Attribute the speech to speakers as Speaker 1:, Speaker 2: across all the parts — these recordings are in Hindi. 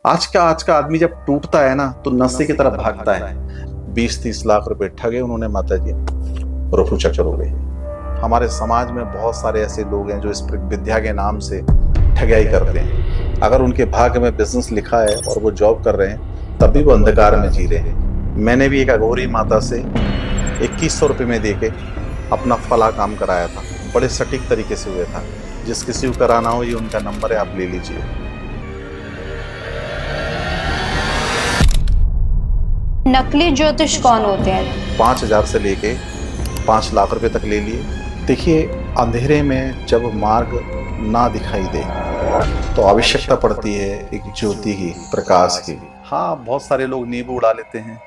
Speaker 1: आज का आदमी जब टूटता है ना तो नशे की तरफ भागता है। 20-30 लाख रुपए ठगे उन्होंने माता जी, रफू चक्कर हो गई। हमारे समाज में बहुत सारे ऐसे लोग हैं जो इस विद्या के नाम से ठगाई करते हैं। अगर उनके भाग्य में बिजनेस लिखा है और वो जॉब कर रहे हैं तब भी वो अंधकार में जी रहे हैं। मैंने भी एक अघोरी माता से 2100 रुपये में देके अपना फला काम कराया था। बड़े सटीक तरीके से हुआ था। जिस किसी को कराना हो ये उनका नंबर है, आप ले लीजिए।
Speaker 2: नकली ज्योतिष कौन होते हैं?
Speaker 1: 5,000 से लेके 5 लाख रुपए तक ले लिए। देखिए, अंधेरे में जब मार्ग ना दिखाई दे तो आवश्यकता पड़ती है एक ज्योति की, प्रकाश की। हाँ, बहुत सारे लोग नींबू उड़ा लेते हैं।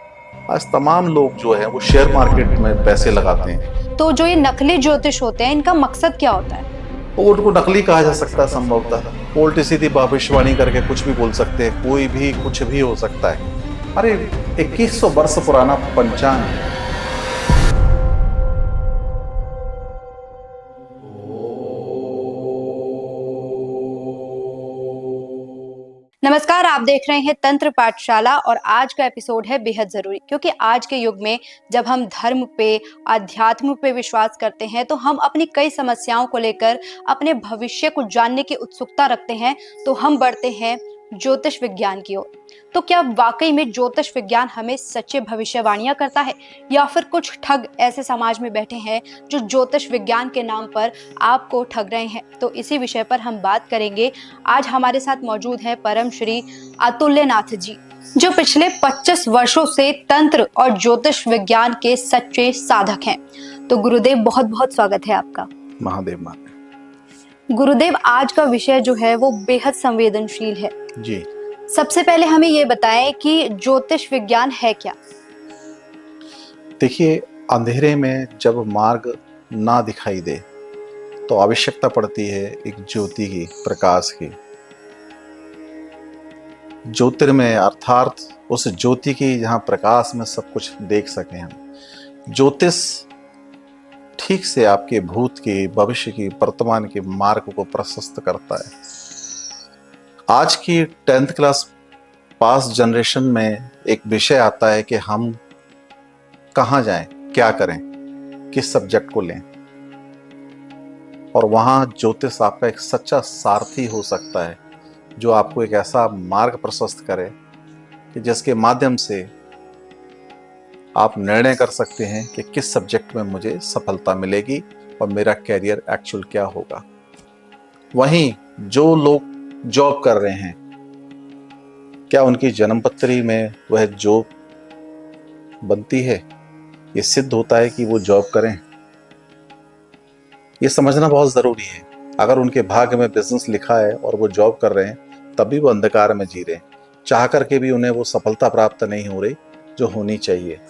Speaker 1: आज तमाम लोग जो है वो शेयर मार्केट में पैसे लगाते हैं।
Speaker 2: तो जो ये नकली ज्योतिष होते हैं, इनका मकसद क्या होता है?
Speaker 1: तो उनको नकली कहा जा सकता है संभवतः। उल्टी सीधी भविष्यवाणी करके कुछ भी बोल सकते हैं, कोई भी कुछ भी हो सकता है। अरे 2100 वर्ष पुराना पंचांग है।
Speaker 2: नमस्कार, आप देख रहे हैं तंत्र पाठशाला और आज का एपिसोड है बेहद जरूरी, क्योंकि आज के युग में जब हम धर्म पे, अध्यात्म पे विश्वास करते हैं तो हम अपनी कई समस्याओं को लेकर अपने भविष्य को जानने की उत्सुकता रखते हैं, तो हम बढ़ते हैं ज्योतिष विज्ञान की ओर। तो क्या वाकई में ज्योतिष विज्ञान हमें सच्चे भविष्यवाणियां करता है, या फिर कुछ ठग ऐसे समाज में बैठे हैं जो ज्योतिष विज्ञान के नाम पर आपको ठग रहे हैं? तो इसी विषय पर हम बात करेंगे। आज हमारे साथ मौजूद हैं परम श्री अतुल्यनाथ जी, जो पिछले 25 वर्षों से तंत्र और ज्योतिष विज्ञान के सच्चे साधक हैं। तो गुरुदेव, बहुत बहुत स्वागत है आपका।
Speaker 1: महादेव मान
Speaker 2: गुरुदेव, आज का विषय जो है वो बेहद संवेदनशील है
Speaker 1: जी।
Speaker 2: सबसे पहले हमें ये बताएं कि ज्योतिष विज्ञान है क्या?
Speaker 1: देखिए, अंधेरे में जब मार्ग ना दिखाई दे तो आवश्यकता पड़ती है एक ज्योति की, प्रकाश की। ज्योतिर्मय अर्थात उस ज्योति की जहाँ प्रकाश में सब कुछ देख सकें हम। ज्योतिष ठीक से आपके भूत की, भविष्य की, वर्तमान के मार्ग को प्रशस्त करता है। आज की 10th क्लास पास जनरेशन में एक विषय आता है कि हम कहाँ जाएं, क्या करें, किस सब्जेक्ट को लें, और वहाँ ज्योतिष आपका एक सच्चा सारथी हो सकता है जो आपको एक ऐसा मार्ग प्रशस्त करे कि जिसके माध्यम से आप निर्णय कर सकते हैं कि किस सब्जेक्ट में मुझे सफलता मिलेगी और मेरा कैरियर एक्चुअल क्या होगा। वहीं जो लोग जॉब कर रहे हैं, क्या उनकी जन्मपत्री में वह जॉब बनती है? ये सिद्ध होता है कि वो जॉब करें? ये समझना बहुत ज़रूरी है। अगर उनके भाग्य में बिजनेस लिखा है और वो जॉब कर रहे हैं तब भी वो अंधकार में जी रहे हैं। चाह करके भी उन्हें वो सफलता प्राप्त नहीं हो रही जो होनी चाहिए।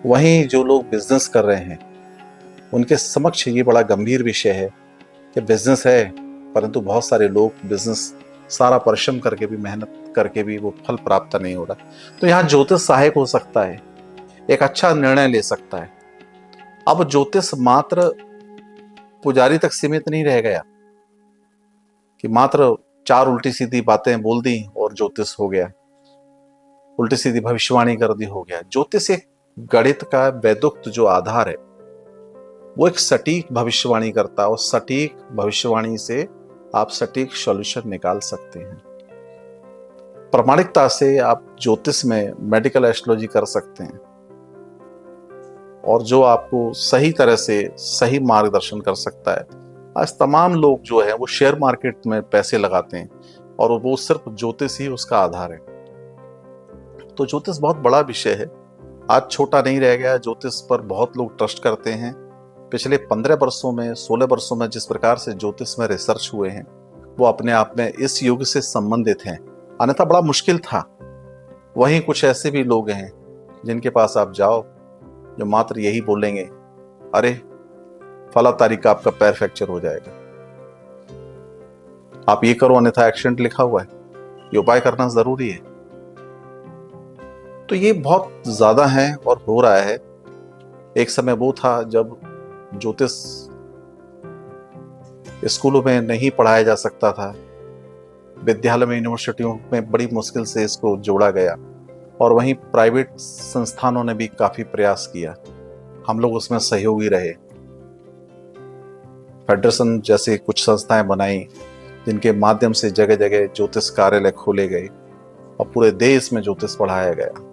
Speaker 1: वहीं जो लोग बिजनेस कर रहे हैं उनके समक्ष ये बड़ा गंभीर विषय है कि बिजनेस है परंतु बहुत सारे लोग बिजनेस सारा परिश्रम करके भी, मेहनत करके भी वो फल प्राप्त नहीं हो रहा। तो यहाँ ज्योतिष सहायक हो सकता है, एक अच्छा निर्णय ले सकता है। अब ज्योतिष मात्र पुजारी तक सीमित नहीं रह गया कि मात्र 4 उल्टी सीधी बातें बोल दी और ज्योतिष हो गया, उल्टी सीधी भविष्यवाणी कर दी हो गया। ज्योतिष एक गणित का वैदुक्त जो आधार है वो एक सटीक भविष्यवाणी करता है, और सटीक भविष्यवाणी से आप सटीक सॉल्यूशन निकाल सकते हैं। प्रामाणिकता से आप ज्योतिष में मेडिकल एस्ट्रोलॉजी कर सकते हैं, और जो आपको सही तरह से सही मार्गदर्शन कर सकता है। आज तमाम लोग जो है वो शेयर मार्केट में पैसे लगाते हैं और वो सिर्फ ज्योतिष ही उसका आधार है। तो ज्योतिष बहुत बड़ा विषय है, आज छोटा नहीं रह गया। ज्योतिष पर बहुत लोग ट्रस्ट करते हैं। पिछले 15 वर्षों में, 16 वर्षों में जिस प्रकार से ज्योतिष में रिसर्च हुए हैं वो अपने आप में इस युग से संबंधित हैं, अन्यथा बड़ा मुश्किल था। वहीं कुछ ऐसे भी लोग हैं जिनके पास आप जाओ जो मात्र यही बोलेंगे, अरे फला तारीख का आपका पैर फ्रैक्चर हो जाएगा, आप ये करो अन्यथा एक्सीडेंट लिखा हुआ है, ये उपाय करना जरूरी है। तो ये बहुत ज्यादा है और हो रहा है। एक समय वो था जब ज्योतिष स्कूलों में नहीं पढ़ाया जा सकता था, विद्यालय में, यूनिवर्सिटियों में बड़ी मुश्किल से इसको जोड़ा गया, और वहीं प्राइवेट संस्थानों ने भी काफ़ी प्रयास किया, हम लोग उसमें सहयोगी रहे। फेडरेशन जैसे कुछ संस्थाएं बनाई जिनके माध्यम से जगह जगह ज्योतिष कार्यालय खोले गए और पूरे देश में ज्योतिष पढ़ाया गया।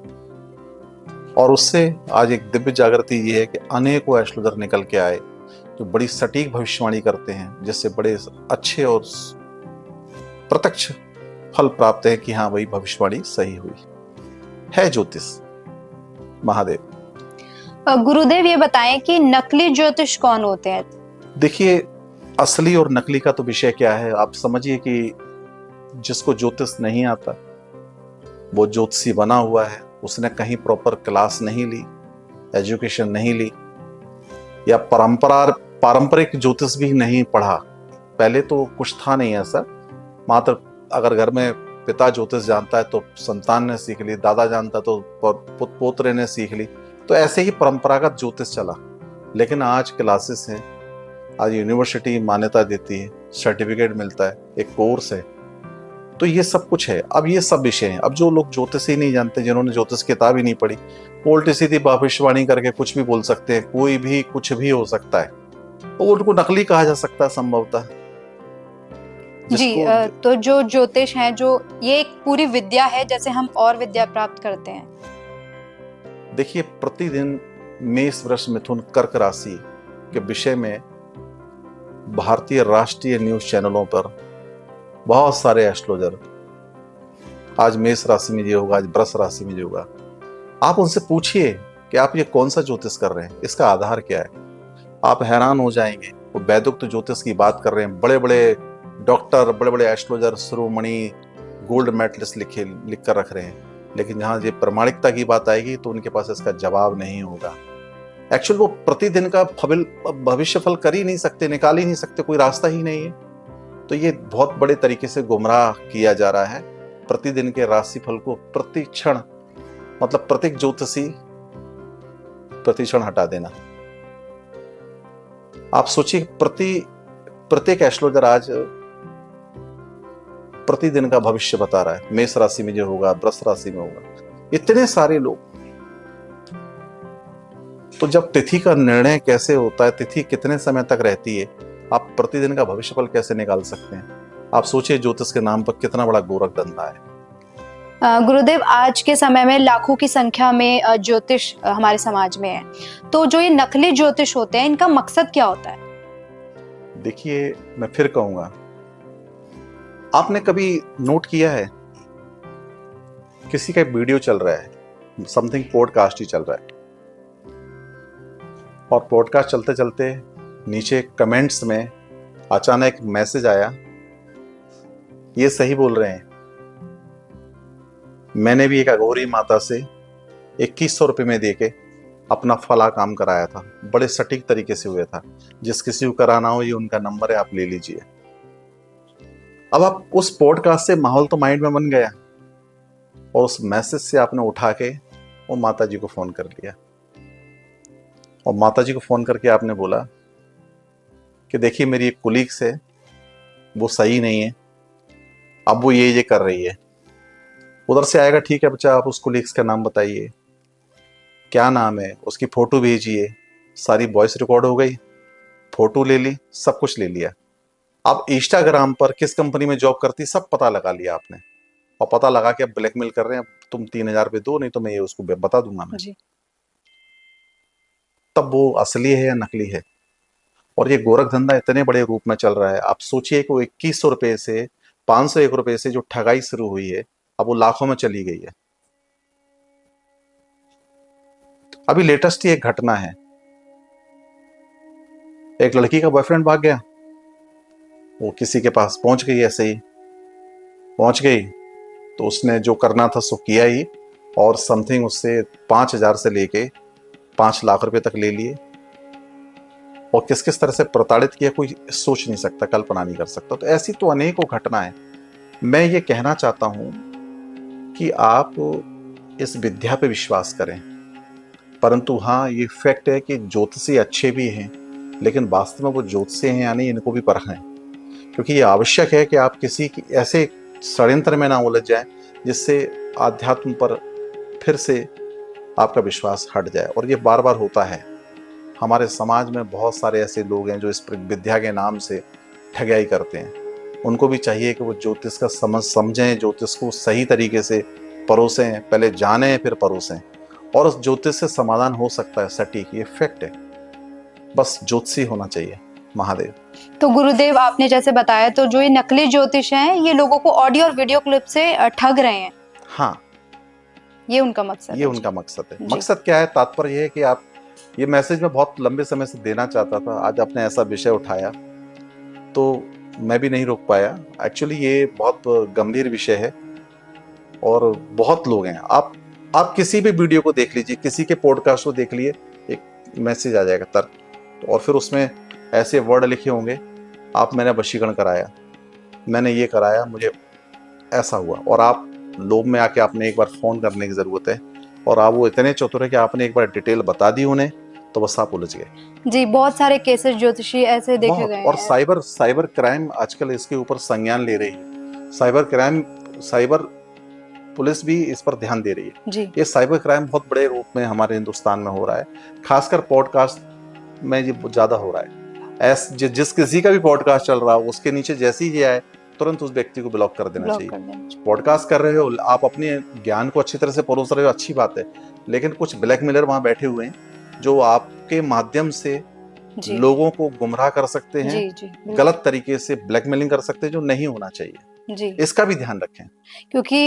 Speaker 1: और उससे आज एक दिव्य जागृति ये है कि अनेकों एस्ट्रोलजर निकल के आए जो बड़ी सटीक भविष्यवाणी करते हैं, जिससे बड़े अच्छे और प्रत्यक्ष फल प्राप्त है कि हाँ, वही भविष्यवाणी सही हुई है। ज्योतिष महादेव।
Speaker 2: गुरुदेव, ये बताएं कि नकली ज्योतिष कौन होते हैं?
Speaker 1: देखिए, असली और नकली का तो विषय क्या है, आप समझिए कि जिसको ज्योतिष नहीं आता वो ज्योतिषी बना हुआ है, उसने कहीं प्रॉपर क्लास नहीं ली, एजुकेशन नहीं ली, या पारंपरिक ज्योतिष भी नहीं पढ़ा। पहले तो कुछ था नहीं ऐसा, मात्र अगर घर में पिता ज्योतिष जानता है तो संतान ने सीख ली, दादा जानता तो पोतरे ने सीख ली, तो ऐसे ही परंपरागत ज्योतिष चला। लेकिन आज क्लासेस हैं, आज यूनिवर्सिटी मान्यता देती है, सर्टिफिकेट मिलता है, एक कोर्स है, तो ये सब कुछ है। अब ये सब विषय हैं। अब जो लोग ज्योतिष ही नहीं जानते, जिन्होंने ज्योतिष किताब ही नहीं पढ़ी, वो उल्टी सीधी भविष्यवाणी करके कुछ भी बोल सकते हैं, कोई भी कुछ भी हो सकता है, तो उनको नकली कहा जा सकता है संभवतः।
Speaker 2: जी, तो जो ज्योतिष है, जो ये एक पूरी विद्या है, जैसे हम और विद्या प्राप्त करते हैं।
Speaker 1: देखिए, प्रतिदिन मेष, वृष, मिथुन, कर्क राशि के विषय में भारतीय राष्ट्रीय न्यूज चैनलों पर बहुत सारे एस्ट्रोलजर, आज मेष राशि में ये होगा, आज वृष राशि में ये होगा, आप उनसे पूछिए कि आप ये कौन सा ज्योतिष कर रहे हैं, इसका आधार क्या है। आप हैरान हो जाएंगे। वो वैदिक ज्योतिष की बात कर रहे हैं, बड़े बड़े डॉक्टर, बड़े बड़े एस्ट्रोलजर, शिरोमणि, गोल्ड मेडलिस्ट लिख कर रख रहे हैं, लेकिन जहां ये प्रमाणिकता की बात आएगी तो उनके पास इसका जवाब नहीं होगा। एक्चुअल वो प्रतिदिन का भविष्य फल कर ही नहीं सकते, निकाल ही नहीं सकते, कोई रास्ता ही नहीं है। तो ये बहुत बड़े तरीके से गुमराह किया जा रहा है। प्रतिदिन के राशिफल को प्रति क्षण, मतलब प्रत्येक ज्योतिषी प्रति क्षण हटा देना। आप सोचिए, प्रत्येक एस्ट्रोलजर आज प्रतिदिन का भविष्य बता रहा है, मेष राशि में जो होगा, वृष राशि में होगा, इतने सारे लोग। तो जब तिथि का निर्णय कैसे होता है, तिथि कितने समय तक रहती है, आप प्रतिदिन का भविष्यफल कैसे निकाल सकते हैं? आप सोचिए, ज्योतिष के नाम पर कितना बड़ा गोरख धंधा है।
Speaker 2: गुरुदेव, आज के समय में लाखों की संख्या में ज्योतिष हमारे समाज में है, तो जो ये नकली ज्योतिष होते हैं, इनका मकसद क्या होता है?
Speaker 1: देखिए, मैं फिर कहूंगा, आपने कभी नोट किया है, किसी का वीडियो चल रहा है, समथिंग पॉडकास्ट ही चल रहा है, और पॉडकास्ट चलते चलते नीचे कमेंट्स में अचानक मैसेज आया, ये सही बोल रहे हैं, मैंने भी एक अघोरी माता से 2100 रुपये में देके अपना फला काम कराया था, बड़े सटीक तरीके से हुआ था, जिस किसी को कराना हो ये उनका नंबर है, आप ले लीजिए। अब आप उस पॉडकास्ट से माहौल तो माइंड में बन गया, और उस मैसेज से आपने उठा के वो माता जी को फोन कर लिया, और माता जी को फोन करके आपने बोला कि देखिए, मेरी एक कुलीग्स है, वो सही नहीं है, अब वो ये कर रही है। उधर से आएगा, ठीक है बच्चा, आप उस कुलीग्स का नाम बताइए, क्या नाम है, उसकी फोटो भेजिए, सारी वॉइस रिकॉर्ड हो गई, फोटो ले ली, सब कुछ ले लिया। अब इंस्टाग्राम पर किस कंपनी में जॉब करती, सब पता लगा लिया आपने, और पता लगा के अब ब्लैकमेल कर रहे हैं, तुम 3000 रुपये दो, नहीं तो मैं ये उसको बता दूंगा मैं जी। तब वो असली है या नकली है? और ये गोरख धंधा इतने बड़े रूप में चल रहा है। आप सोचिए कि वो 2100 रुपये से, 501 रुपये से जो ठगाई शुरू हुई है, अब वो लाखों में चली गई है। अभी लेटेस्ट ही एक घटना है, एक लड़की का बॉयफ्रेंड भाग गया, वो किसी के पास पहुंच गई, ऐसे ही पहुंच गई, तो उसने जो करना था सो किया ही, और समथिंग उससे 5000 से लेके 5 लाख रुपए तक ले लिए, और किस किस तरह से प्रताड़ित किया कोई सोच नहीं सकता, कल्पना नहीं कर सकता। तो ऐसी तो अनेकों घटना है। मैं ये कहना चाहता हूं कि आप इस विद्या पे विश्वास करें, परंतु हाँ, ये फैक्ट है कि ज्योतिषी अच्छे भी हैं, लेकिन वास्तव में वो ज्योतिषी हैं या नहीं, इनको भी परखें, क्योंकि ये आवश्यक है कि आप किसी की ऐसे षड्यंत्र में ना उलझ जाए, जिससे आध्यात्म पर फिर से आपका विश्वास हट जाए। और ये बार बार होता है। हमारे समाज में बहुत सारे ऐसे लोग हैं जो इस विद्या के नाम से ठगियाई करते हैं। उनको भी चाहिए कि वो ज्योतिष का समझें, ज्योतिष को सही तरीके से परोसें, पहले जानें फिर परोसें, और उस ज्योतिष से समाधान हो सकता है सटीक, ये फैक्ट है। बस ज्योतिषी होना चाहिए। महादेव।
Speaker 2: तो गुरुदेव, आपने जैसे बताया, तो जो ये नकली ज्योतिष हैं ये लोगों को ऑडियो और वीडियो क्लिप से ठग रहे हैं।
Speaker 1: हाँ,
Speaker 2: ये उनका मकसद है।
Speaker 1: ये उनका मकसद है।
Speaker 2: जी।
Speaker 1: मकसद क्या है? तात्पर्य ये है कि आप, ये मैसेज मैं बहुत लंबे समय से देना चाहता था। आज आपने ऐसा विषय उठाया तो मैं भी नहीं रोक पाया। एक्चुअली ये बहुत गंभीर विषय है और बहुत लोग हैं। आप किसी भी वीडियो को देख लीजिए, किसी के पॉडकास्ट को देख लिए, एक मैसेज आ जाएगा तर्क, और फिर उसमें ऐसे वर्ड लिखे होंगे, आप, मैंने वशीकरण कराया, मैंने ये कराया, मुझे ऐसा हुआ। और आप लोभ में आके आपने एक बार फोन करने की जरूरत है, और आप वो इतने चतुर है कि आपने एक बार डिटेल बता दी उन्हें, तो बस आप उलझ गए।
Speaker 2: जी, बहुत सारे केसेस ज्योतिषी ऐसे देखे गए हैं।
Speaker 1: और साइबर क्राइम आजकल इसके ऊपर संज्ञान ले रही है। साइबर पुलिस भी इस पर ध्यान दे रही है।
Speaker 2: जी।
Speaker 1: ये साइबर क्राइम बहुत बड़े रूप में हमारे हिंदुस्तान में हो रहा है, खासकर पॉडकास्ट में ये ज्यादा हो रहा है। जिस किसी का भी पॉडकास्ट चल रहा हो, उसके नीचे जैसे ही ये आए, तुरंत उस व्यक्ति को ब्लॉक कर देना चाहिए। पॉडकास्ट कर रहे हो, आप अपने ज्ञान को अच्छी तरह से परोस रहे हो, अच्छी बात है, लेकिन कुछ ब्लैकमेलर वहां बैठे हुए हैं जो आपके माध्यम से लोगों को गुमराह कर सकते हैं। जी, गलत तरीके से ब्लैकमेलिंग कर सकते हैं, जो नहीं होना चाहिए। जी। इसका भी ध्यान रखें,
Speaker 2: क्योंकि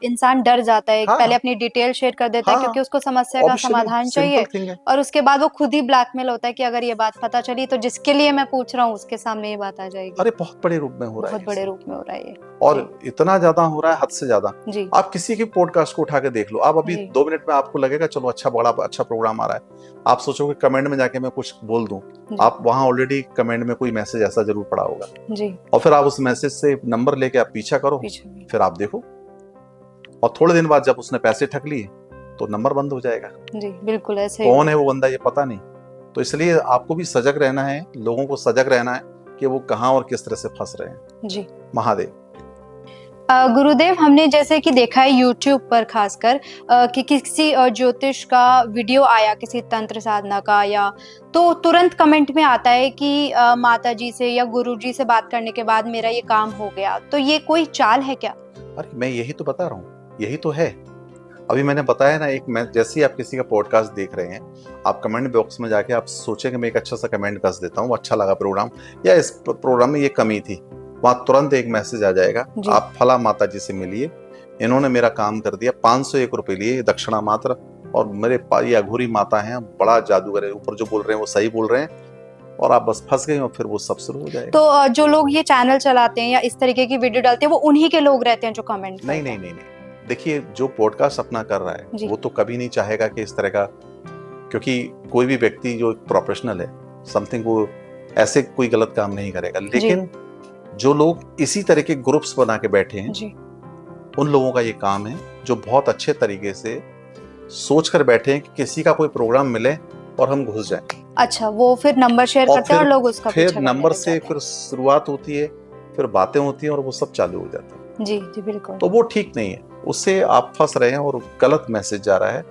Speaker 2: इंसान डर जाता है। हाँ, पहले अपनी डिटेल शेयर कर देता है, क्योंकि उसको समस्या का समाधान चाहिए, और उसके बाद वो खुद ही ब्लैकमेल होता है कि अगर ये बात पता चली तो जिसके लिए मैं पूछ रहा हूँ उसके सामने ये बात आ जाएगी।
Speaker 1: अरे बहुत बड़े रूप में हो रहा है,
Speaker 2: बहुत बड़े रूप में हो रहा है ये,
Speaker 1: और इतना ज्यादा हो रहा है, हद से ज्यादा। आप किसी की पॉडकास्ट को उठा के देख लो, आप अभी 2 मिनट में आपको लगेगा चलो अच्छा, बड़ा अच्छा प्रोग्राम आ रहा है, आप सोचोगे कमेंट में जाके मैं कुछ बोल दूं, आप वहां ऑलरेडी कमेंट में कोई मैसेज ऐसा जरूर पड़ा होगा जी। और फिर आप उस मैसेज से नंबर लेके आप पीछा करो, फिर आप देखो, और थोड़े दिन बाद जब उसने पैसे ठग लिए तो नंबर बंद हो जाएगा। जी, बिल्कुल ऐसे। कौन है वो बंदा ये पता नहीं। तो इसलिए आपको भी सजग रहना है, लोगों को सजग रहना है कि वो कहां और किस तरह से फंस रहे हैं। जी। महादेव।
Speaker 2: गुरुदेव, हमने जैसे कि देखा है YouTube पर खासकर कि किसी ज्योतिष का वीडियो आया, किसी तंत्र साधना का, या तो तुरंत कमेंट में आता है कि माता जी से या गुरु जी से बात करने के बाद मेरा ये काम हो गया। तो ये कोई चाल है क्या?
Speaker 1: अरे मैं यही तो बता रहा हूँ, यही तो है। अभी मैंने बताया ना, जैसे ही आप किसी का पॉडकास्ट देख रहे हैं, आप कमेंट बॉक्स में जाके आप सोचें कि मैं एक अच्छा सा कमेंट कर देता हूँ, अच्छा लगा प्रोग्राम, या इस प्रोग्राम में ये कमी थी, वहां तुरंत एक मैसेज आ जाएगा, आप फला माता जी से मिलिए, इन्होंने मेरा काम कर दिया, 501 रुपए लिए दक्षिणा मात्र, और मेरे ये अघोरी माता है, बड़ा जादूगर है, ऊपर जो बोल रहे हैं वो सही बोल रहे हैं, और आप बस फंस गए, और फिर वो सब शुरू हो जाएगा।
Speaker 2: तो जो लोग ये चैनल चलाते हैं या इस तरीके की वीडियो डालते हैं, वो उन्हीं के लोग रहते हैं जो कमेंट?
Speaker 1: नहीं, देखिए, जो पॉडकास्ट अपना कर रहा है वो तो कभी नहीं चाहेगा कि इस तरह का, क्योंकि कोई भी व्यक्ति जो प्रोफेशनल है समथिंग, वो ऐसे कोई गलत काम नहीं करेगा। लेकिन जो लोग इसी तरह के ग्रुप्स बना के बैठे हैं, उन लोगों का ये काम है, जो बहुत अच्छे तरीके से सोच कर बैठे हैं कि किसी का कोई प्रोग्राम मिले और हम घुस जाएं।
Speaker 2: अच्छा, वो फिर नंबर शेयर करते हैं और लोग उसका
Speaker 1: फिर नंबर से फिर शुरुआत होती है, फिर बातें होती हैं, और वो सब चालू हो जाता है।
Speaker 2: जी जी, बिल्कुल।
Speaker 1: तो वो ठीक नहीं है, उससे आप फंस रहे हैं और गलत मैसेज जा रहा है,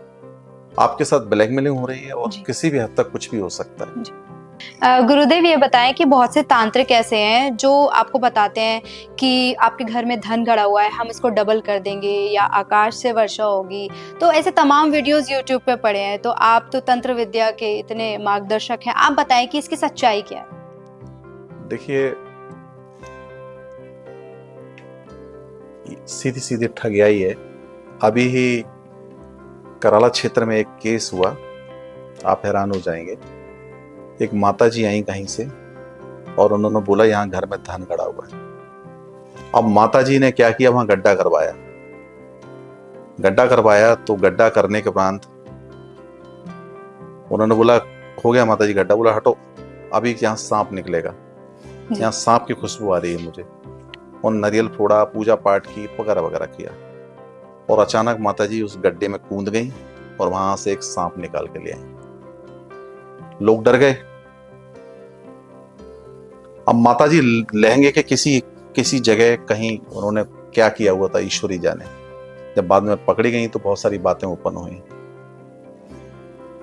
Speaker 1: आपके साथ ब्लैकमेलिंग हो रही है, और किसी भी हद तक कुछ भी हो सकता है।
Speaker 2: गुरुदेव, ये बताएं कि बहुत से तांत्रिक ऐसे हैं जो आपको बताते हैं कि आपके घर में धन गड़ा हुआ है, हम इसको डबल कर देंगे, या आकाश से वर्षा होगी। तो ऐसे तमाम वीडियोस YouTube पे पड़े हैं। तो आप तो तंत्र विद्या के इतने मार्गदर्शक हैं, आप बताएं कि इसकी सच्चाई क्या है?
Speaker 1: देखिए, सीधी ठगियाई है। अभी ही कराला क्षेत्र में एक केस हुआ, आप हैरान हो जाएंगे। एक माता जी आई कहीं से, और उन्होंने बोला यहाँ घर में धन गड़ा हुआ है। अब माता जी ने क्या किया, वहां गड्ढा करवाया। तो गड्ढा करने के उपरांत उन्होंने बोला, हो गया माता जी गड्ढा, बोला हटो, अभी यहाँ सांप निकलेगा, यहाँ सांप की खुशबू आ रही है मुझे। और नारियल फोड़ा, पूजा पाठ की, वगैरह वगैरह किया, और अचानक माता जी उस गड्ढे में कूद गई और वहां से एक सांप निकाल के ले आई। लोग डर गए। अब माता जी लहंगे के किसी जगह कहीं उन्होंने क्या किया हुआ था ईश्वरी जाने। जब बाद में पकड़ी गई तो बहुत सारी बातें ओपन हुई।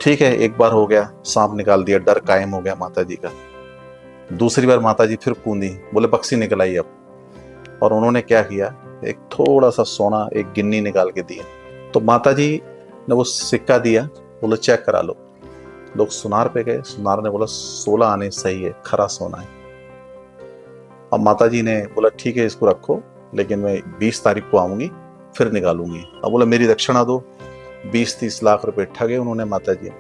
Speaker 1: ठीक है, एक बार हो गया, सांप निकाल दिया, डर कायम हो गया माता जी का। दूसरी बार माता जी फिर कूदी, बोले पक्षी निकल आई अब। और उन्होंने क्या किया, एक थोड़ा सा सोना एक गिन्नी निकाल के दिया। तो माता जी ने वो सिक्का दिया, बोले चेक करा लो। लोग सुनार पे गए, सुनार ने बोला 16 आने सही है, खरा सोना है। अब माता जी ने बोला ठीक है इसको रखो, लेकिन मैं 20 तारीख को आऊंगी फिर निकालूंगी। अब बोला मेरी दक्षिणा दो। 20-30 लाख रुपए ठगे उन्होंने माता जी,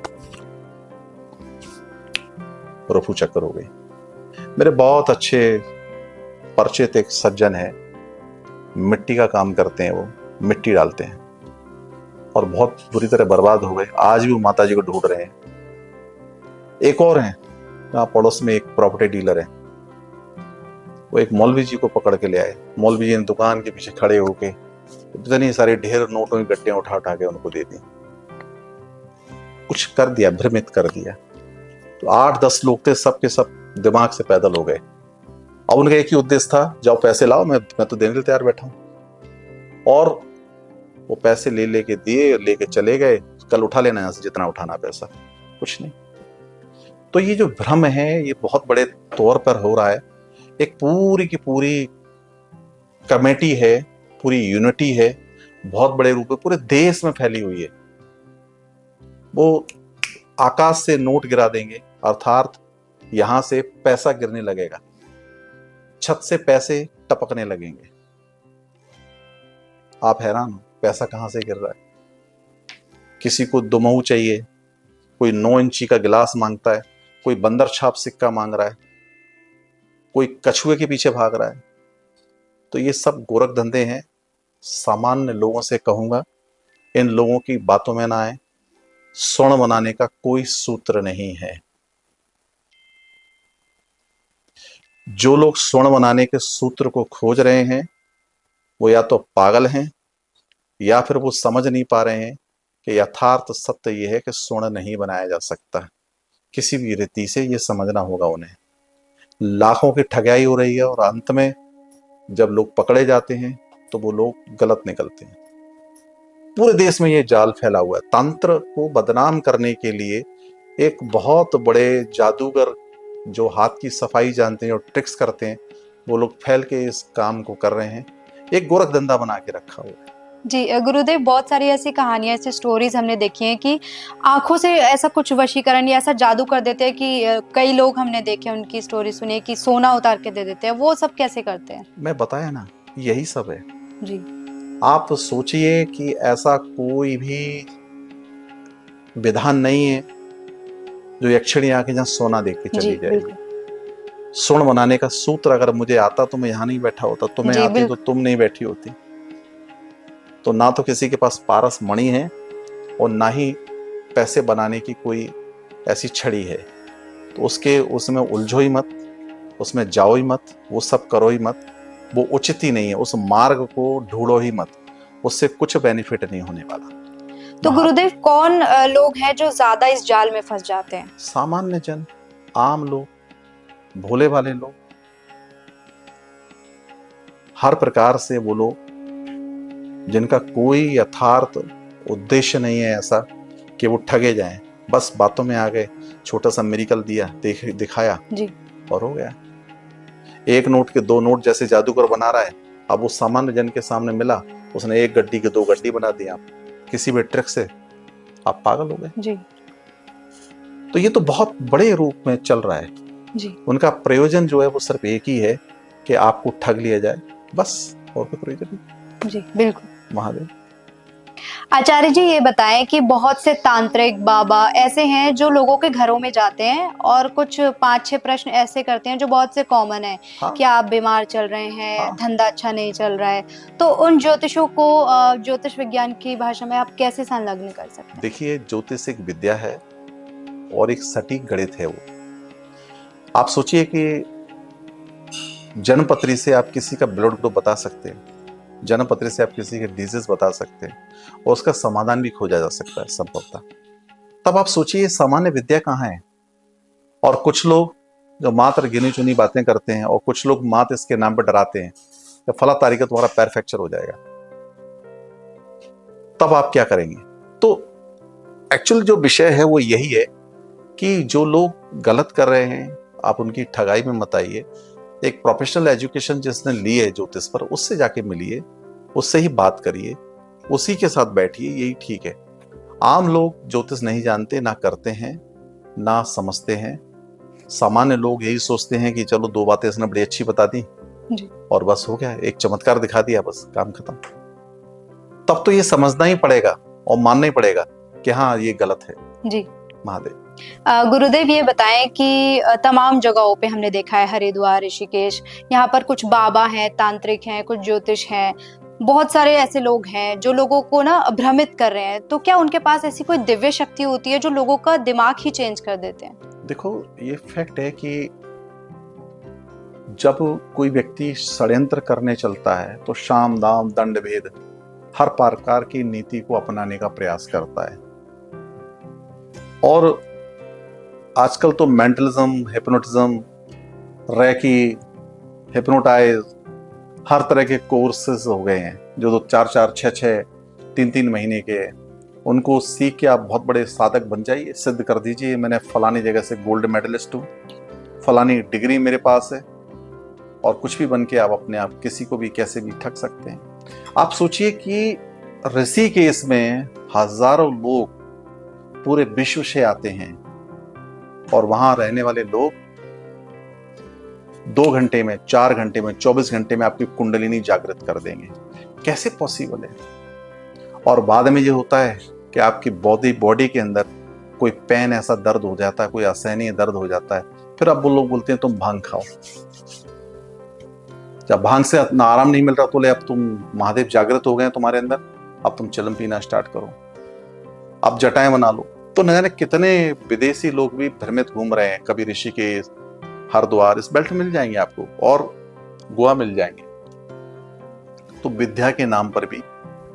Speaker 1: रफू चक्कर हो गई। मेरे बहुत अच्छे परिचित एक सज्जन है, मिट्टी का काम करते हैं, वो मिट्टी डालते हैं और बहुत बुरी तरह बर्बाद हो गए। आज भी वो माता जी को ढूंढ रहे हैं। एक और हैं, यहाँ पड़ोस में एक प्रॉपर्टी डीलर है, वो एक मौलवी जी को पकड़ के ले आए। मौलवी जी ने दुकान के पीछे खड़े होके इतनी सारे ढेर नोटों की गड्ढे उठा उठा के उनको दे दी। कुछ कर दिया, भ्रमित कर दिया। तो 8-10 लोग थे, सब के सब दिमाग से पैदल हो गए। अब उनका एक ही उद्देश्य था, जाओ पैसे लाओ, मैं तो देने के लिए तैयार बैठा हूं। और वो पैसे ले लेके दिए, लेके चले गए, कल उठा लेना यहां से जितना उठाना पैसा, कुछ नहीं। तो ये जो भ्रम है ये बहुत बड़े तौर पर हो रहा है। एक पूरी की पूरी कमेटी है, पूरी यूनिटी है, बहुत बड़े रूप में पूरे देश में फैली हुई है। वो आकाश से नोट गिरा देंगे, अर्थात यहां से पैसा गिरने लगेगा, छत से पैसे टपकने लगेंगे। आप हैरान हो, पैसा कहां से गिर रहा है। किसी को दुमहू चाहिए, कोई 9 इंची का गिलास मांगता है, कोई बंदर छाप सिक्का मांग रहा है, कोई कछुए के पीछे भाग रहा है। तो ये सब गोरख धंधे हैं। सामान्य लोगों से कहूंगा, इन लोगों की बातों में ना आए। स्वर्ण बनाने का कोई सूत्र नहीं है। जो लोग स्वर्ण बनाने के सूत्र को खोज रहे हैं वो या तो पागल हैं या फिर वो समझ नहीं पा रहे हैं कि यथार्थ सत्य यह है कि स्वर्ण नहीं बनाया जा सकता। किसी भी रीति से ये समझना होगा उन्हें। लाखों की ठगाई हो रही है और अंत में जब लोग पकड़े जाते हैं तो वो लोग गलत निकलते हैं। पूरे देश में ये जाल फैला हुआ है। तंत्र को बदनाम करने के लिए एक बहुत बड़े जादूगर जो हाथ की सफाई जानते हैं और ट्रिक्स करते हैं, वो लोग फैल के इस काम को कर रहे हैं। एक गोरख धंधा बना के रखा हुआ है।
Speaker 2: जी गुरुदेव, बहुत सारी ऐसी कहानियां, ऐसी स्टोरीज हमने देखी हैं कि आंखों से ऐसा कुछ वशीकरण या ऐसा जादू कर देते हैं कि कई लोग हमने देखे, उनकी स्टोरी सुनी कि सोना उतार के दे देते हैं। वो सब कैसे करते हैं?
Speaker 1: मैं बताया ना, यही सब है
Speaker 2: जी।
Speaker 1: आप सोचिए कि ऐसा कोई भी विधान नहीं है जो यक्षिणी आके जहां सोना देख के चली जाएगी। स्वर्ण बनाने का सूत्र अगर मुझे आता तो मैं यहाँ नहीं बैठा होता, तुम्हें आती तो तुम नहीं बैठी होती। तो ना तो किसी के पास पारस मणि है और ना ही पैसे बनाने की कोई ऐसी छड़ी है। तो उसमें उलझो ही मत, उसमें जाओ ही मत, वो सब करो ही मत। वो उचित ही नहीं है। उस मार्ग को ढूंढो ही मत, उससे कुछ बेनिफिट नहीं होने वाला।
Speaker 2: तो गुरुदेव, कौन लोग हैं जो ज्यादा इस जाल में फंस जाते हैं?
Speaker 1: सामान्य जन, आम लोग, भोले वाले लोग। हर प्रकार से वो लोग जिनका कोई यथार्थ उद्देश्य नहीं है ऐसा कि वो ठगे जाएं, बस बातों में आ गए, छोटा सा मिरेकल दिया, दिखाया जी, और हो गया। एक नोट के 2 नोट जैसे जादूगर बना रहा है। अब वो सामान्य जन के सामने मिला, उसने 1 गड्डी के 2 गड्डी बना दिया किसी भी ट्रिक से। आप पागल हो गए जी। तो ये तो बहुत बड़े रूप में चल रहा है जी। उनका प्रयोजन जो है वो सिर्फ एक ही है कि आपको ठग लिया जाए, बस, और कोई प्रयोजन नहीं जी। बिल्कुल। महादेव।
Speaker 2: आचार्य जी, ये बताएं कि बहुत से तांत्रिक बाबा ऐसे हैं जो लोगों के घरों में जाते हैं और कुछ 5-6 प्रश्न ऐसे करते हैं जो बहुत से कॉमन है। हाँ। कि आप बीमार चल रहे हैं, हाँ। धंधा अच्छा नहीं चल रहा है, तो उन ज्योतिषों को ज्योतिष विज्ञान की भाषा में आप कैसे संलग्न कर सकते हैं?
Speaker 1: देखिए, ज्योतिष एक विद्या है और एक सटीक गणित है। वो आप सोचिए कि जन्मपत्री से आप किसी का ब्लड ग्रुप बता सकते हैं, जन्मपत्री से आप किसी के डिजीज बता सकते हैं और उसका समाधान भी खोजा जा सकता है संभवतः। तब आप सोचिए सामान्य विद्या कहाँ है। और कुछ लोग जो मात्र गिनी चुनी बातें करते हैं और कुछ लोग मात्र इसके नाम पर डराते हैं या फला तारीख का तुम्हारा पैर फ्रैक्चर हो जाएगा, तब आप क्या करेंगे? तो एक्चुअल जो विषय है वो यही है कि जो लोग गलत कर रहे हैं आप उनकी ठगाई में मत आइए। एक प्रोफेशनल एजुकेशन जिसने ली है ज्योतिष पर, उससे जाके मिलिए, उससे ही बात करिए, उसी के साथ बैठिए, यही ठीक है। आम लोग ज्योतिष नहीं जानते, ना करते हैं, ना समझते हैं। सामान्य लोग यही सोचते हैं कि चलो 2 बातें इसने बड़ी अच्छी बता दी और बस हो गया, एक चमत्कार दिखा दिया, बस काम खत्म। तब तो ये समझना ही पड़ेगा और मानना ही पड़ेगा कि हाँ ये गलत है।
Speaker 2: जी
Speaker 1: महादेव।
Speaker 2: गुरुदेव ये बताएं कि तमाम जगहों पे हमने देखा है, हरिद्वार, ऋषिकेश, यहाँ पर कुछ बाबा हैं, तांत्रिक हैं, कुछ ज्योतिष हैं, बहुत सारे ऐसे लोग हैं जो लोगों को ना भ्रमित कर रहे हैं। तो क्या उनके पास ऐसी कोई दिव्य शक्ति होती है जो लोगों का दिमाग ही चेंज कर देते हैं?
Speaker 1: देखो, ये फैक्ट है कि जब कोई व्यक्ति षड्यंत्र करने चलता है तो शाम दाम दंड भेद हर प्रकार की नीति को अपनाने का प्रयास करता है। और आजकल तो मेंटलिज्म, हिप्नोटिज्म, रैकी, हिप्नोटाइज, हर तरह के कोर्सेज हो गए हैं जो 4-4, 6-6, 3-3 महीने के हैं। उनको सीख के आप बहुत बड़े साधक बन जाइए, सिद्ध कर दीजिए मैंने फलानी जगह से गोल्ड मेडलिस्ट हूँ, फलानी डिग्री मेरे पास है, और कुछ भी बन के आप अपने आप किसी को भी कैसे भी ठग सकते हैं। आप सोचिए कि ऋषिकेश में हजारों लोग पूरे विश्व से आते हैं और वहां रहने वाले लोग 2 घंटे में, 4 घंटे में, 24 घंटे में आपकी कुंडलिनी जागृत कर देंगे। कैसे पॉसिबल है? और बाद में ये होता है कि आपकी बॉडी के अंदर कोई पेन, ऐसा दर्द हो जाता है, कोई असहनीय दर्द हो जाता है, फिर अब वो लोग बोलते हैं तुम भांग खाओ। जब भांग से इतना आराम नहीं मिल रहा तो ले अब तुम महादेव जागृत हो गए तुम्हारे अंदर, अब तुम चलम पीना स्टार्ट करो, अब जटाएं बना लो। तो न जाने कितने विदेशी लोग भी भ्रमित घूम रहे हैं। कभी ऋषिकेश, हरिद्वार, इस बेल्ट मिल जाएंगे आपको, और गोवा मिल जाएंगे। तो विद्या के नाम पर भी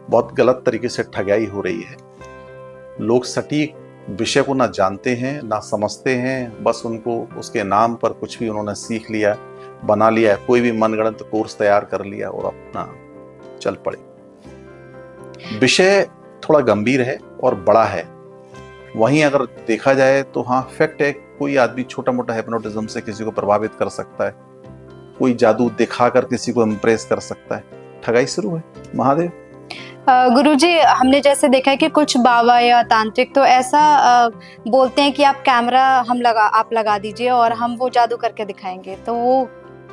Speaker 1: बहुत गलत तरीके से ठगाई हो रही है। लोग सटीक विषय को ना जानते हैं ना समझते हैं, बस उनको उसके नाम पर कुछ भी उन्होंने सीख लिया, बना लिया, कोई भी मनगढ़ंत कोर्स तैयार कर लिया और अपना चल पड़े। विषय थोड़ा गंभीर है और बड़ा है। वहीं अगर देखा जाए तो हाँ फैक्ट है, कोई आदमी छोटा मोटा हिप्नोटिज्म से किसी को प्रभावित कर सकता है, कोई जादू दिखाकर किसी को इम्प्रेस कर सकता है, ठगाई शुरू है। महादेव।
Speaker 2: गुरुजी, हमने जैसे देखा है कि कुछ बाबा या तांत्रिक तो ऐसा बोलते हैं कि आप कैमरा आप लगा दीजिए और हम वो जादू करके दिखाएंगे, तो वो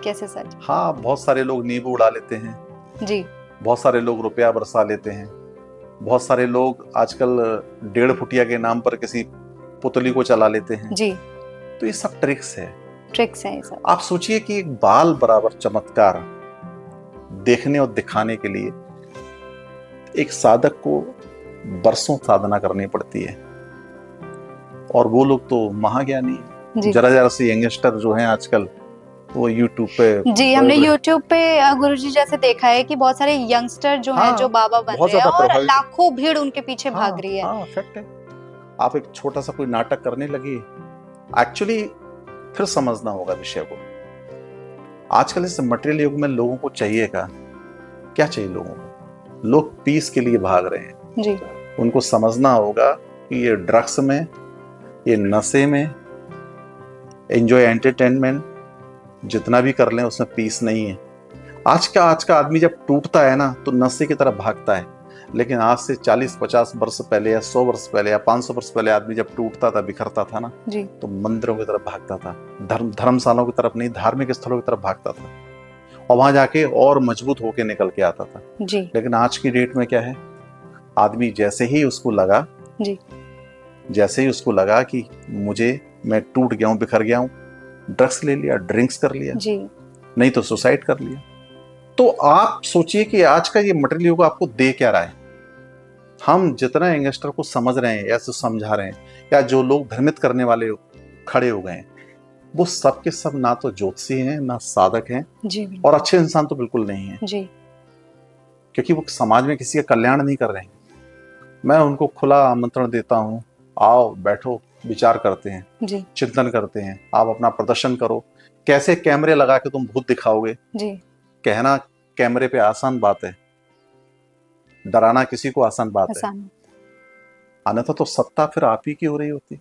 Speaker 2: कैसे सच?
Speaker 1: हाँ, बहुत सारे लोग नींबू उड़ा लेते हैं
Speaker 2: जी,
Speaker 1: बहुत सारे लोग रुपया बरसा लेते हैं, बहुत सारे लोग आजकल 1.5 फुटिया के नाम पर किसी पुतली को चला लेते हैं
Speaker 2: जी।
Speaker 1: तो ये सब ट्रिक्स है
Speaker 2: ये सब।
Speaker 1: आप सोचिए कि एक बाल बराबर चमत्कार देखने और दिखाने के लिए एक साधक को बरसों साधना करनी पड़ती है, और वो लोग तो महाज्ञानी। जरा से यंगस्टर जो हैं आजकल वो यूट्यूब पे,
Speaker 2: जी हमने यूट्यूब पे गुरुजी जैसे देखा है कि बहुत सारे यंगस्टर जो हैं जो बाबा बन रहे हैं और लाखों भीड़ उनके पीछे भाग रही है।
Speaker 1: हाँ, फैक्ट है। आप एक छोटा सा कोई नाटक करने लगी, एक्चुअली फिर समझना होगा विषय को। आजकल इस मटेरियल युग में लोगों को चाहिए क्या चाहिए लोगों को? लोग पीस के लिए भाग रहे हैं
Speaker 2: जी।
Speaker 1: उनको समझना होगा कि ये ड्रग्स में, ये नशे में, एंजॉय एंटरटेनमेंट जितना भी कर लें उसमें पीस नहीं है। आज का आदमी जब टूटता है ना तो नशे की तरफ भागता है, लेकिन आज से 40-50 वर्ष पहले या 100 वर्ष पहले या 500 वर्ष पहले आदमी जब टूटता था, बिखरता था ना जी, तो मंदिरों की तरफ भागता था, धर्मशालाओं की तरफ नहीं, धार्मिक स्थलों की तरफ भागता था और वहां जाके और मजबूत होके निकल के आता था जी। लेकिन आज की डेट में क्या है, आदमी जैसे ही उसको लगा जी, जैसे ही उसको लगा कि मैं टूट गया हूं, बिखर गया हूं, ड्रग्स ले लिया, ड्रिंक्स कर लिया जी, नहीं तो सुसाइड कर लिया। तो आप सोचिए कि आज का ये मटेरियल युग आपको दे क्या रहा है। हम जितना यंगस्टर को समझ रहे हैं या समझा रहे हैं, या जो लोग भ्रमित करने वाले खड़े हो गए हैं, वो सब के सब ना तो ज्योतिषी हैं ना साधक हैं जी, और अच्छे इंसान तो बिल्कुल नहीं है जी, क्योंकि वो समाज में किसी का कल्याण नहीं कर रहे हैं। मैं उनको खुला आमंत्रण देता हूँ, आओ बैठो, विचार करते हैं जी, चिंतन करते हैं, आप अपना प्रदर्शन करो। कैसे कैमरे लगा के तुम भूत दिखाओगे जी, कहना कैमरे पे आसान बात है, डराना किसी को आसान बात है।
Speaker 2: आसान।
Speaker 1: अन्यथा तो सत्ता फिर आप ही की हो रही होती।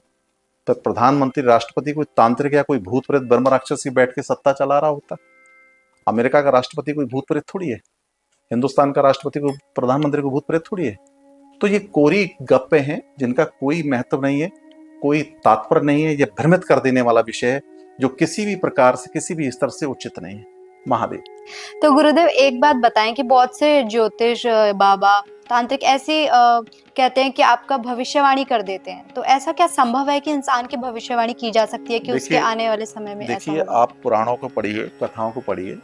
Speaker 1: तो प्रधानमंत्री, राष्ट्रपति कोई तांत्रिक या कोई भूत प्रेत ब्रह्म राक्षस की बैठ के सत्ता चला रहा होता। अमेरिका का राष्ट्रपति कोई भूत प्रेत थोड़ी है, हिंदुस्तान का राष्ट्रपति को, प्रधानमंत्री को भूत प्रेत थोड़ी है। तो ये कोरी गप्पे हैं जिनका कोई महत्व नहीं है, कोई तात्पर्य नहीं है। ये भ्रमित कर देने वाला विषय है जो किसी भी प्रकार से, किसी भी स्तर से उचित नहीं है। महादेव।
Speaker 2: तो गुरुदेव एक बात बताएं कि बहुत से ज्योतिष बाबा तांत्रिक ऐसे कहते हैं कि आपका भविष्यवाणी कर देते हैं, तो ऐसा क्या संभव है कि इंसान की भविष्यवाणी की जा सकती है कि उसके आने वाले समय में ऐसा
Speaker 1: देखिए,
Speaker 2: होगा?
Speaker 1: आप पुराणों को पढ़िए, कथाओं को पढ़िए।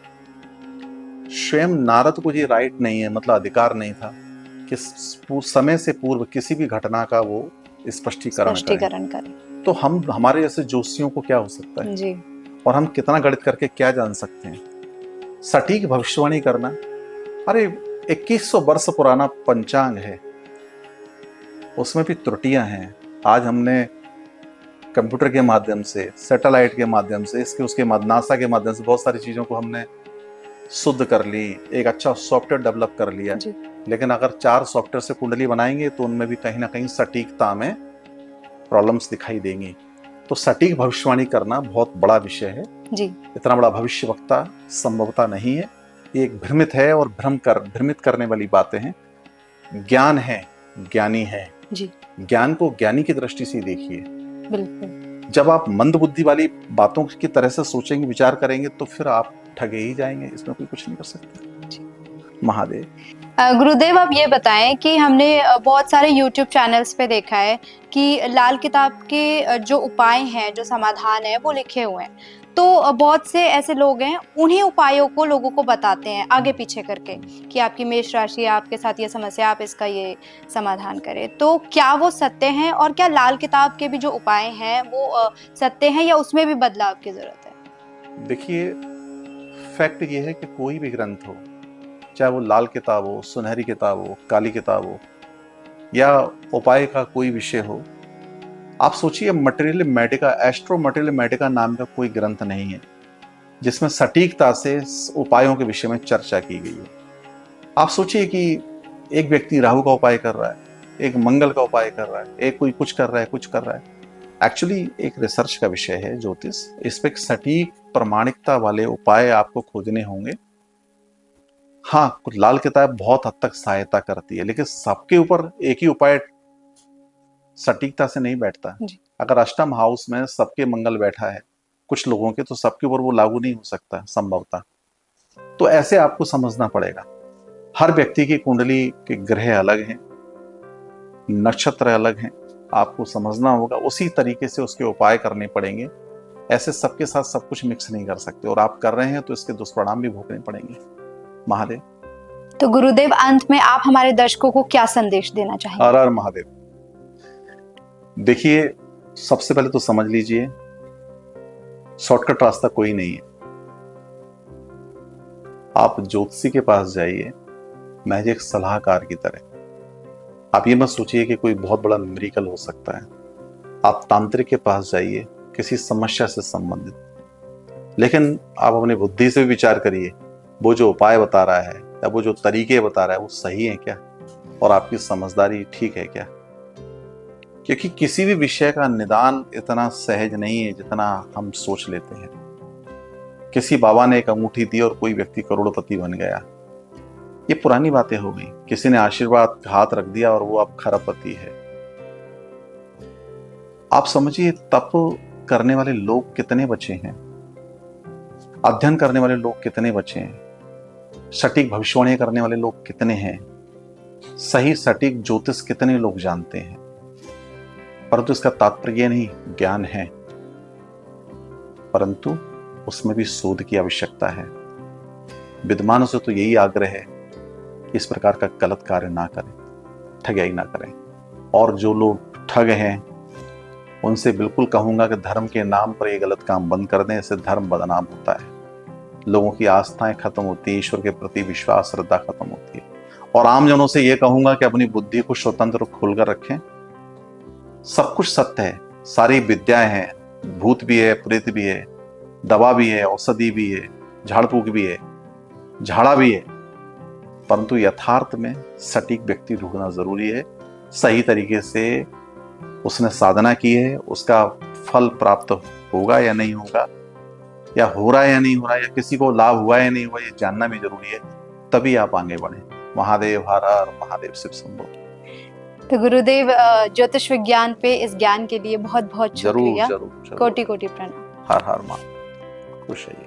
Speaker 1: स्वयं नारद को ये राइट नहीं है, मतलब अधिकार नहीं था कि समय से पूर्व किसी भी घटना का वो स्पष्टीकरण करें। तो हम, हमारे जैसे जोशियों को क्या हो सकता है
Speaker 2: जी।
Speaker 1: और हम कितना गणित करके क्या जान सकते हैं? सटीक भविष्यवाणी करना, अरे 2100 वर्ष पुराना पंचांग है, उसमें भी त्रुटियां हैं। आज हमने कंप्यूटर के माध्यम से, सैटेलाइट के माध्यम से, इसके उसके नासा के माध्यम से बहुत सारी चीजों को हमने शुद्ध कर ली, एक अच्छा सॉफ्टवेयर डेवलप कर लिया। लेकिन अगर 4 सॉफ्टवेयर से कुंडली बनाएंगे तो उनमें भी कहीं ना कहीं सटीकता में प्रॉब्लम्स दिखाई देंगी। तो सटीक भविष्यवाणी करना बहुत बड़ा विषय है
Speaker 2: जी।
Speaker 1: इतना बड़ा भविष्यवक्ता संभवतः नहीं है। ये एक भ्रमित है और भ्रमित करने वाली बातें हैं। ज्ञान है, ज्ञानी है
Speaker 2: जी।
Speaker 1: ज्ञान को ज्ञानी की दृष्टि से देखिए।
Speaker 2: बिल्कुल।
Speaker 1: जब आप मंद बुद्धि वाली बातों की तरह से सोचेंगे, विचार करेंगे, तो फिर आप ठगे ही जाएंगे, इसमें कोई कुछ नहीं कर सकता। महादेव।
Speaker 2: गुरुदेव आप ये बताएं कि हमने बहुत सारे YouTube चैनल्स पे देखा है कि लाल किताब के जो उपाय हैं, जो समाधान है, वो लिखे हुए हैं। तो बहुत से ऐसे लोग हैं, उन्हीं उपायों को लोगों को बताते हैं आगे पीछे करके कि आपकी मेष राशि है, आपके साथ ये समस्या, आप इसका ये समाधान करें। तो क्या वो सत्य हैं और क्या लाल किताब के भी जो उपाय हैं वो सत्य हैं या उसमें भी बदलाव की जरूरत है?
Speaker 1: देखिए, फैक्ट ये है कि कोई भी ग्रंथ हो, चाहे वो लाल किताब हो, सुनहरी किताब हो, काली किताब हो, या उपाय का कोई विषय हो, आप सोचिए material Medica, astro material Medica नाम का कोई ग्रंथ नहीं है जिसमें सटीकता से उपायों के विषय में चर्चा की गई है। आप सोचिए कि एक व्यक्ति राहु का उपाय कर रहा है, एक मंगल का उपाय कर रहा है, एक कोई कुछ कर रहा है, कुछ कर रहा है। एक्चुअली एक रिसर्च का विषय है ज्योतिष, इस पे सटीक प्रमाणिकता वाले उपाय आपको खोजने होंगे। हाँ, लाल किताब बहुत हद तक सहायता करती है, लेकिन सबके ऊपर एक ही उपाय सटीकता से नहीं बैठता। अगर अष्टम हाउस में सबके मंगल बैठा है कुछ लोगों के, तो सबके ऊपर वो लागू नहीं हो सकता संभवतः। तो ऐसे आपको समझना पड़ेगा, हर व्यक्ति की कुंडली के ग्रह अलग हैं, नक्षत्र अलग हैं, आपको समझना होगा, उसी तरीके से उसके उपाय करने पड़ेंगे। ऐसे सबके साथ सब कुछ मिक्स नहीं कर सकते, और आप कर रहे हैं तो इसके दुष्परिणाम भी भोगने पड़ेंगे। महादेव।
Speaker 2: तो गुरुदेव अंत में आप हमारे दर्शकों को क्या संदेश देना चाहेंगे?
Speaker 1: हर हर महादेव। देखिए, सबसे पहले तो समझ लीजिए शॉर्टकट रास्ता कोई नहीं है। आप ज्योतिषी के पास जाइए महज एक सलाहकार की तरह। आप ये मत सोचिए कि कोई बहुत बड़ा मिरेकल हो सकता है। आप तांत्रिक के पास जाइए किसी समस्या से संबंधित, लेकिन आप अपनी बुद्धि से भी विचार करिए, वो जो उपाय बता रहा है या वो जो तरीके बता रहा है वो सही है क्या, और आपकी समझदारी ठीक है क्या। क्योंकि किसी भी विषय का निदान इतना सहज नहीं है जितना हम सोच लेते हैं। किसी बाबा ने एक अंगूठी दी और कोई व्यक्ति करोड़पति बन गया, ये पुरानी बातें हो गई। किसी ने आशीर्वाद हाथ रख दिया और वो अब खरबपति है। आप समझिए, तप करने वाले लोग कितने बचे हैं, अध्ययन करने वाले लोग कितने बचे हैं, सटीक भविष्यवाणी करने वाले लोग कितने हैं, सही सटीक ज्योतिष कितने लोग जानते हैं। परंतु इसका तात्पर्य नहीं ज्ञान है, परंतु उसमें भी शोध की आवश्यकता है। विद्वानों से तो यही आग्रह है कि इस प्रकार का गलत कार्य ना करें, ठगाई ना करें। और जो लोग ठग हैं उनसे बिल्कुल कहूंगा कि धर्म के नाम पर ये गलत काम बंद कर दें, इससे धर्म बदनाम होता है, लोगों की आस्थाएं खत्म होती है, ईश्वर के प्रति विश्वास, श्रद्धा खत्म होती है। और आमजनों से ये कहूंगा कि अपनी बुद्धि को स्वतंत्र खोलकर रखें। सब कुछ सत्य है, सारी विद्याएं हैं, भूत भी है, प्रेत भी है, दवा भी है, औषधि भी है, झाड़ फूक भी है, झाड़ा भी है, परंतु यथार्थ में सटीक व्यक्ति ढूंढना जरूरी है। सही तरीके से उसने साधना की है, उसका फल प्राप्त होगा या नहीं होगा, या हो रहा है या नहीं हो रहा है, या किसी को लाभ हुआ या नहीं हुआ, ये जानना भी जरूरी है, तभी आप आगे बढ़े। महादेव हर हर महादेव शिव शंभो।
Speaker 2: तो गुरुदेव, ज्योतिष विज्ञान पे इस ज्ञान के लिए बहुत बहुत शुक्रिया। कोटि कोटि प्रणाम।
Speaker 1: हर हर मां खुश रहिए।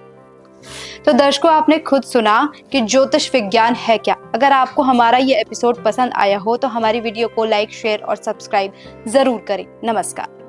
Speaker 2: तो दर्शकों, आपने खुद सुना कि ज्योतिष विज्ञान है क्या। अगर आपको हमारा ये एपिसोड पसंद आया हो तो हमारी वीडियो को लाइक, शेयर और सब्सक्राइब जरूर करें। नमस्कार।